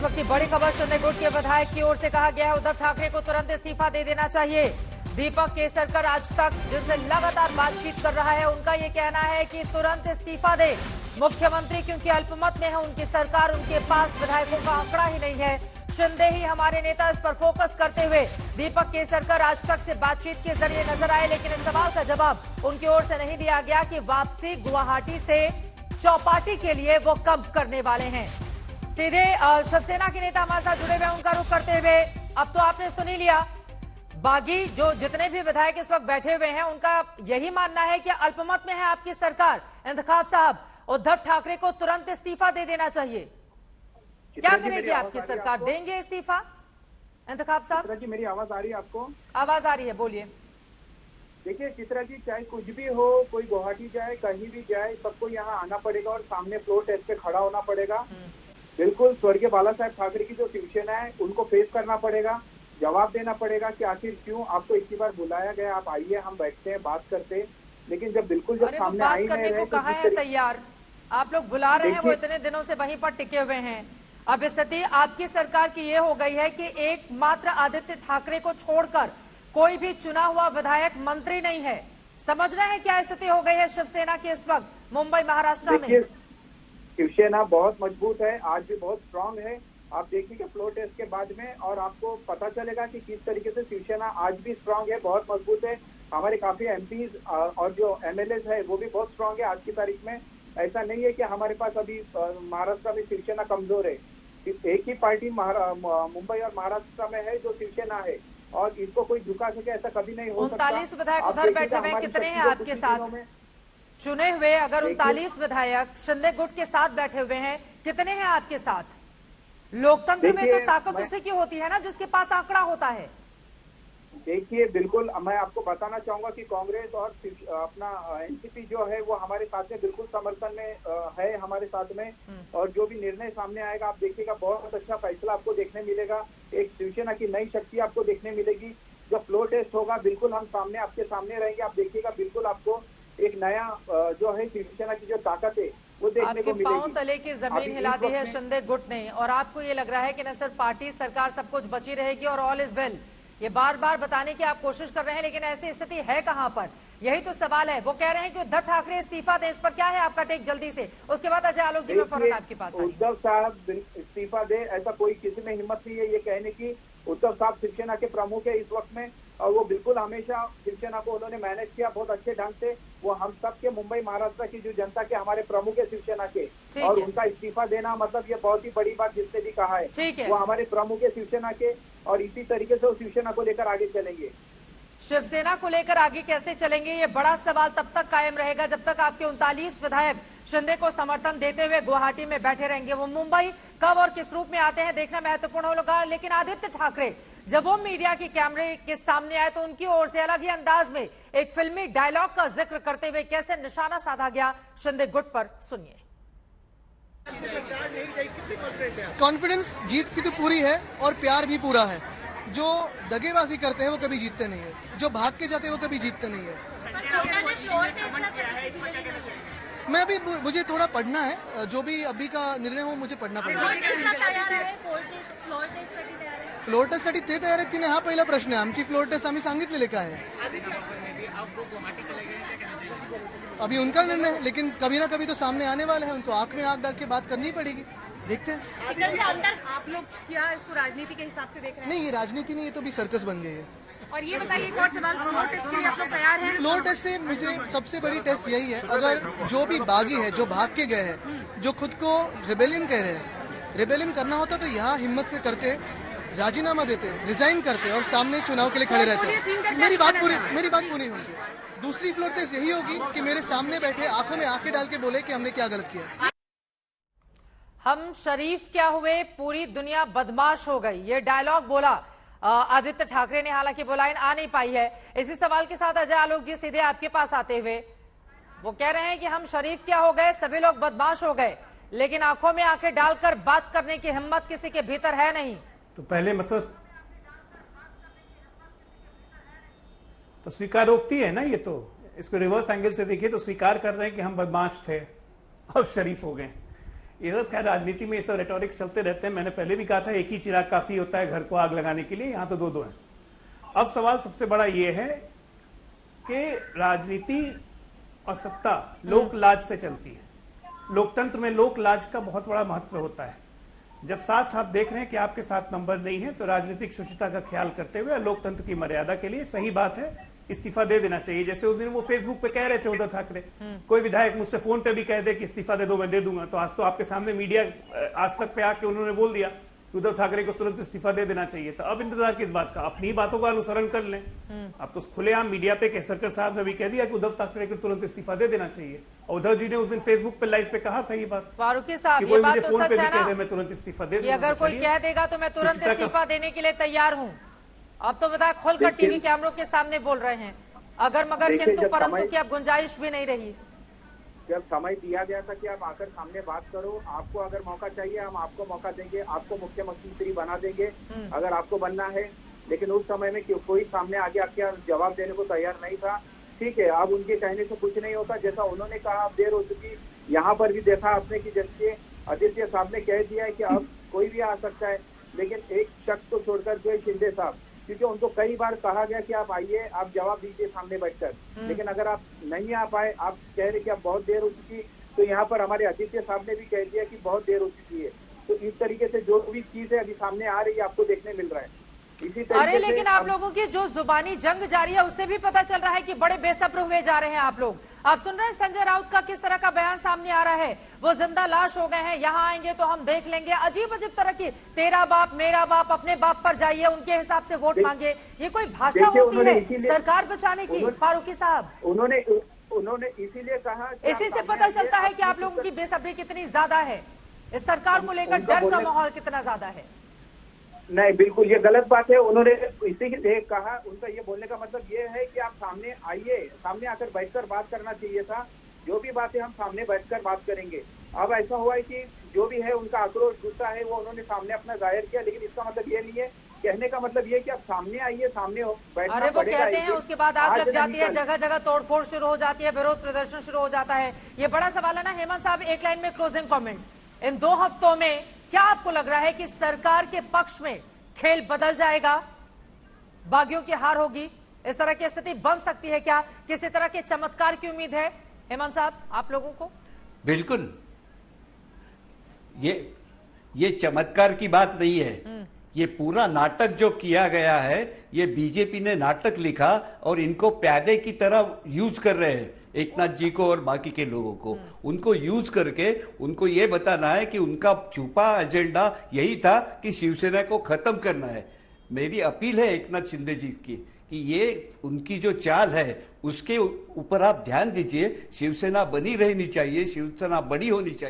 वक्त की बड़ी खबर, शिंदे गुट के विधायक की ओर से कहा गया है उद्धव ठाकरे को तुरंत इस्तीफा दे देना चाहिए। दीपक केसरकर आज तक जिनसे लगातार बातचीत कर रहा है, उनका ये कहना है कि तुरंत इस्तीफा दे मुख्यमंत्री, क्योंकि अल्पमत में है उनकी सरकार, उनके पास विधायकों का आंकड़ा ही नहीं है। शिंदे ही हमारे नेता, इस पर फोकस करते हुए दीपक केसरकर आज तक से बातचीत के जरिए नजर आए, लेकिन इस सवाल का जवाब उनकी ओर से नहीं दिया गया कि वापसी गुवाहाटी से चौपाटी के लिए वो कब करने वाले हैं। सीधे शिवसेना के नेता हमारे साथ जुड़े हुए, उनका रुख करते हुए, अब तो आपने सुन ही लिया, बागी जो जितने भी विधायक इस वक्त बैठे हुए हैं, उनका यही मानना है कि अल्पमत में है आपकी सरकार, इंतखाब साहब, उद्धव ठाकरे को तुरंत इस्तीफा दे देना चाहिए। क्या करेगी आपकी सरकार, देंगे इस्तीफा इंतखाब साहब? जी मेरी आवाज आ रही है आपको? आवाज आ रही है, बोलिए। देखिए चित्रा जी, चाहे कुछ भी हो, कोई गुवाहाटी जाए, कहीं भी जाए, सबको यहाँ आना पड़ेगा और सामने फ्लोर टेस्ट पे खड़ा होना पड़ेगा। बिल्कुल स्वर्गीय बाला साहेब ठाकरे की जो शिवसेना है, उनको फेस करना पड़ेगा, जवाब देना पड़ेगा कि आखिर क्यों आपको इतनी बार बुलाया गया, आप आइए, हम बैठते हैं, बात करते हैं, लेकिन जब सामने बात करने को कहा है तैयार, आप लोग बुला रहे हैं, वो इतने दिनों से वहीं पर टिके हुए हैं। अब स्थिति आपकी सरकार की ये हो गई है कि एकमात्र आदित्य ठाकरे को छोड़कर कोई भी चुना हुआ विधायक मंत्री नहीं है। समझ रहे हैं क्या स्थिति हो गई है शिवसेना की इस वक्त मुंबई महाराष्ट्र में? शिवसेना बहुत मजबूत है, आज भी बहुत स्ट्रांग है। आप देखिएगा फ्लोर टेस्ट के बाद में और आपको पता चलेगा कि किस तरीके से शिवसेना आज भी स्ट्रांग है, बहुत मजबूत है। हमारे काफी एमपीज और जो एमएलए है वो भी बहुत स्ट्रांग है आज की तारीख में। ऐसा नहीं है कि हमारे पास अभी महाराष्ट्र में शिवसेना कमजोर है। एक ही पार्टी मुंबई और महाराष्ट्र में है जो शिवसेना है, और इसको कोई झुका सके ऐसा कभी नहीं हो सकता। 39 विधायक उधर बैठे हुए, कितने हैं आपके साथ चुने हुए? अगर 39 विधायक शिंदे गुट के साथ बैठे हुए हैं, कितने हैं आपके साथ? लोकतंत्र में तो ताकत उसी की होती है ना जिसके पास आंकड़ा होता है। देखिए बिल्कुल, मैं आपको बताना चाहूंगा कि कांग्रेस और अपना एनसीपी जो है वो हमारे साथ में बिल्कुल समर्थन में है, हमारे साथ में, और जो भी निर्णय सामने आएगा आप देखिएगा बहुत अच्छा फैसला आपको देखने मिलेगा। एक शिवसेना की नई शक्ति आपको देखने मिलेगी। जब फ्लोर टेस्ट होगा बिल्कुल हम सामने आपके सामने रहेंगे, आप देखिएगा बिल्कुल आपको एक नया जो है शिवसेना की जो ताकत है वो देखने को मिलेगी। पांव तले की जमीन हिला दी है शिंदे गुट ने, और आपको ये लग रहा है कि न सिर्फ पार्टी, सरकार सब कुछ बची रहेगी और ऑल इज वेल। ये बार बार बताने की आप कोशिश कर रहे हैं, लेकिन ऐसी स्थिति है कहां पर, यही तो सवाल है। वो कह रहे हैं कि उद्धव ठाकरे इस्तीफा दे, इस पर क्या है आपका टेक जल्दी से? उसके बाद अजय आलोक जी मैं फौरन आपके पास। उद्धव साहब इस्तीफा दे, ऐसा कोई किसी में हिम्मत नहीं है ये कहने की। उद्धव साहब शिवसेना के प्रमुख है इस वक्त में, और वो बिल्कुल हमेशा शिवसेना को उन्होंने मैनेज किया बहुत अच्छे ढंग से। वो हम सब के मुंबई महाराष्ट्र की जो जनता के हमारे प्रमुख है शिवसेना के, और उनका इस्तीफा देना मतलब ये बहुत ही बड़ी बात जिसने भी कहा है, वो हमारे प्रमुख है शिवसेना के, और इसी तरीके से वो शिवसेना को लेकर आगे चलेंगे। शिवसेना को लेकर आगे कैसे चलेंगे, ये बड़ा सवाल तब तक कायम रहेगा जब तक आपके 39 विधायक शिंदे को समर्थन देते हुए गुवाहाटी में बैठे रहेंगे। वो मुंबई कब और किस रूप में आते हैं देखना महत्वपूर्ण होगा। लेकिन आदित्य ठाकरे जब वो मीडिया के कैमरे के सामने आए तो उनकी ओर से अलग ही अंदाज में एक फिल्मी डायलॉग का जिक्र करते हुए कैसे निशाना साधा गया शिंदे गुट पर, सुनिए। कॉन्फिडेंस जीत की तो पूरी है और प्यार भी पूरा है। जो दगेबाजी करते हैं वो कभी जीतते नहीं है, जो भाग के जाते हैं वो कभी जीतते नहीं है। मैं अभी मुझे थोड़ा पढ़ना है, जो भी अभी का निर्णय हो मुझे पढ़ना पड़ेगा। फ्लोर टेस्टसाठी ते तयार आहेत की नाही हा पहिला प्रश्न आहे। आमची फ्लोर टेस्ट आम्ही सांगितलेले काय आहे, अभी उनका निर्णय है, लेकिन कभी ना कभी तो सामने आने वाले हैं, उनको आंख में आंख डाल के बात करनी पड़ेगी, देखते हैं। आप लोग क्या इसको राजनीति के हिसाब से देख रहे हैं? नहीं, ये राजनीति नहीं, ये तो भी सर्कस बन गई है। और ये बताइए एक और सवाल, फ्लोर टेस्ट के लिए आप लोग तैयार हैं? फ्लोर टेस्ट से मुझे सबसे बड़ी टेस्ट यही है, अगर जो भी बागी है, जो भाग के गए हैं, जो खुद को रिबेलियन कह रहे हैं, रिबेलियन करना होता तो यहाँ हिम्मत से करते, राजीनामा देते, रिजाइन करते और सामने चुनाव के लिए खड़े रहते। मेरी बात पूरी होगी। दूसरी फ्लोर टेस्ट यही होगी कि मेरे सामने बैठे आंखों में आंखें डाल के बोले कि हमने क्या गलत किया। हम शरीफ क्या हुए, पूरी दुनिया बदमाश हो गई, ये डायलॉग बोला आदित्य ठाकरे ने। हालांकि वो लाइन आ नहीं पाई है। इसी सवाल के साथ अजय आलोक जी सीधे आपके पास आते हुए, वो कह रहे हैं कि हम शरीफ क्या हो गए, सभी लोग बदमाश हो गए, लेकिन आंखों में आंखें डालकर बात करने की हिम्मत किसी के भीतर है नहीं। तो पहले मसला तो स्वीकारोक्ति है ना, ये तो इसको रिवर्स एंगल से देखिए तो स्वीकार कर रहे हैं कि हम बदमाश थे और शरीफ हो गए। ये सब खैर राजनीति में ये सब रेटोरिक्स चलते रहते हैं। मैंने पहले भी कहा था एक ही चिराग काफी होता है घर को आग लगाने के लिए, यहाँ तो दो दो हैं। अब सवाल सबसे बड़ा ये है कि राजनीति और सत्ता लोक लाज से चलती है। लोकतंत्र में लोक लाज का बहुत बड़ा महत्व होता है। जब साथ आप देख रहे हैं कि आपके साथ नंबर नहीं है तो राजनीतिक शुचिता का ख्याल करते हुए लोकतंत्र की मर्यादा के लिए सही बात है, इस्तीफा दे देना चाहिए। जैसे उस दिन वो फेसबुक पे कह रहे थे उद्धव ठाकरे, कोई विधायक मुझसे फोन पे भी कह दे कि इस्तीफा दे दो मैं दे दूंगा, तो आज तो आपके सामने मीडिया आज तक पे आके उन्होंने बोल दिया कि उद्धव ठाकरे को तुरंत इस्तीफा दे देना चाहिए। तो अब इंतजार किस बात का, अपनी बातों का अनुसरण कर लें। अब तो खुलेआम मीडिया पे केसरकर साहब ने भी कह दिया कि उद्धव ठाकरे को तुरंत इस्तीफा दे देना चाहिए। और उद्धव जी ने उस दिन फेसबुक पे लाइव पे कहा था ये बात, फारूकी साहब कि ये कोई बात मुझे तो फोन सच पे भी है कह दे ना मैं तुरंत इस्तीफा दे कि दूंगा। अगर कोई कह देगा तो मैं तुरंत इस्तीफा देने के लिए तैयार हूँ। अब तो विधायक खोलकर टीवी कैमरों के सामने बोल रहे हैं, अगर मगर किंतु परंतु की अब गुंजाइश भी नहीं रही। जब समय दिया गया था कि आप आकर सामने बात करो, आपको अगर मौका चाहिए हम आपको मौका देंगे, आपको मुख्यमंत्री बना देंगे अगर आपको बनना है। लेकिन उस समय में कोई सामने आगे आके जवाब देने को तैयार नहीं था। ठीक है, अब उनके कहने से कुछ नहीं होता, जैसा उन्होंने कहा अब देर हो चुकी। यहाँ पर भी देखा आपने कि जैसे आदित्य साहब ने कह दिया है कि अब कोई भी आ सकता है, लेकिन एक शख्स को छोड़कर जो शिंदे साहब, क्योंकि उनको कई बार कहा गया कि आप आइए, आप जवाब दीजिए सामने बैठकर, लेकिन अगर आप नहीं आ पाए, आप कह रहे कि अब बहुत देर हो चुकी, तो यहाँ पर हमारे आदित्य साहब ने भी कह दिया कि बहुत देर हो चुकी है। तो इस तरीके से जो भी चीज है अभी सामने आ रही है आपको देखने मिल रहा है। इसी अरे लेकिन आप लोगों की जो जुबानी जंग जारी है उससे भी पता चल रहा है कि बड़े बेसब्र हुए जा रहे हैं आप लोग। आप सुन रहे हैं संजय राउत का किस तरह का बयान सामने आ रहा है, वो जिंदा लाश हो गए हैं, यहाँ आएंगे तो हम देख लेंगे, अजीब अजीब तरह की तेरा बाप मेरा बाप, अपने बाप पर जाइए, उनके हिसाब से वोट मांगे। ये कोई भाषा होती है सरकार बचाने की फारूकी साहब? उन्होंने इसीलिए कहा, इसी से पता चलता है कि आप लोगों की बेसब्री कितनी ज्यादा है, इस सरकार को लेकर डर का माहौल कितना ज्यादा है। नहीं, बिल्कुल ये गलत बात है। उन्होंने इसीलिए कहा, उनका ये बोलने का मतलब ये है कि आप सामने आइए, सामने आकर बैठकर बात करना चाहिए था। जो भी बातें हम सामने बैठकर बात करेंगे। अब ऐसा हुआ है कि जो भी है उनका आक्रोश गुस्सा है वो उन्होंने सामने अपना जाहिर किया, लेकिन इसका मतलब ये नहीं है, कहने का मतलब ये कि आप सामने आइए, सामने बैठना अरे वो पड़ेगा। कहते हैं उसके बाद आग लग जाती है, जगह जगह तोड़फोड़ शुरू हो जाती है, विरोध प्रदर्शन शुरू हो जाता है। ये बड़ा सवाल है ना। हेमंत साहब एक लाइन में क्लोजिंग कमेंट, इन 2 हफ्तों में क्या आपको लग रहा है कि सरकार के पक्ष में खेल बदल जाएगा, बागियों की हार होगी, इस तरह की स्थिति बन सकती है क्या? किसी तरह के चमत्कार की उम्मीद है हेमंत साहब आप लोगों को? बिल्कुल, ये चमत्कार की बात नहीं है। ये पूरा नाटक जो किया गया है, ये बीजेपी ने नाटक लिखा और इनको प्यादे की तरह यूज कर रहे हैं, एकनाथ जी को और बाकी के लोगों को। उनको यूज करके उनको ये बताना है कि उनका छुपा एजेंडा यही था कि शिवसेना को खत्म करना है। मेरी अपील है एकनाथ शिंदे जी की कि ये उनकी जो चाल है उसके ऊपर आप ध्यान दीजिए। शिवसेना बनी रहनी चाहिए, शिवसेना बड़ी होनी चाहिए।